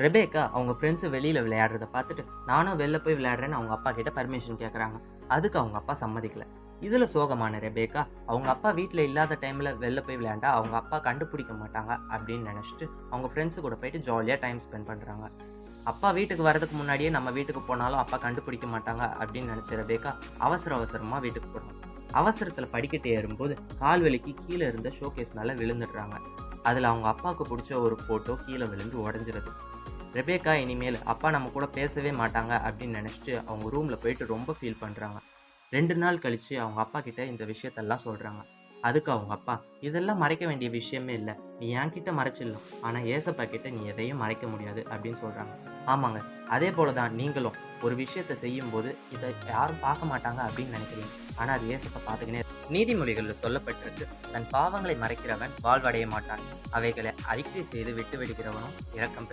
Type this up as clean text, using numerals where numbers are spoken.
Rebecca அவங்க friends வெளியில விளையாடுறத பார்த்துட்டு, நானும் வெளில போய் விளையாடுறேன்னு அவங்க அப்பா கிட்ட பர்மிஷன் கேட்குறாங்க. அதுக்கு அவங்க அப்பா சம்மதிக்கல. இதுல சோகமான ரெபேக்கா, அவங்க அப்பா வீட்ல இல்லாத டைம்ல வெளில போய் விளையாண்டா, அவங்க அப்பா கண்டுபிடிக்க மாட்டாங்க அப்படின்னு நெனச்சுட்டு, அவங்க ஃப்ரெண்ட்ஸு கூட போயிட்டு ஜாலியா டைம் ஸ்பெண்ட் பண்றாங்க. அப்பா வீட்டுக்கு வரதுக்கு முன்னாடியே நம்ம வீட்டுக்கு போனாலும் அப்பா கண்டுபிடிக்க மாட்டாங்க அப்படின்னு நெனச்ச ரெபேக்கா, அவசரமா வீட்டுக்கு போறாங்க. அவசரத்துல படிக்கட்டு ஏறும்போது, கால் வலிக்கு கீழ இருந்த ஷோகேஸ் மேல விழுந்துடுறாங்க. அதுல அவங்க அப்பாவுக்கு புடிச்ச ஒரு ஃபோட்டோ கீழ விழுந்து உடைஞ்சிருது. ரெபேக்கா இனிமேல் அப்பா நம்ம கூட பேசவே மாட்டாங்க அப்படின்னு நினச்சிட்டு அவங்க ரூமில் போயிட்டு ரொம்ப ஃபீல் பண்ணுறாங்க. 2 நாள் கழித்து அவங்க அப்பா கிட்ட இந்த விஷயத்தெல்லாம் சொல்கிறாங்க. அதுக்கு அவங்க அப்பா, இதெல்லாம் மறைக்க வேண்டிய விஷயமே இல்லை, நீ என்கிட்ட மறைச்சிடலாம், ஆனால் ஏசப்பா கிட்ட நீ எதையும் மறைக்க முடியாது அப்படின்னு சொல்கிறாங்க. ஆமாங்க, அதே போல தான் நீங்களும் ஒரு விஷயத்தை செய்யும்போது இதை யாரும் பார்க்க மாட்டாங்க அப்படின்னு நினைக்கிறீங்க, ஆனால் அது ஏசப்பா பார்த்துக்கினே நீதிமொழிகளில் சொல்லப்பட்டிருக்கு, தன் பாவங்களை மறைக்கிறவன் வாழ்வடைய மாட்டான், அவைகளை அறிக்கை செய்து விட்டு விடுகிறவனும் இரக்கம்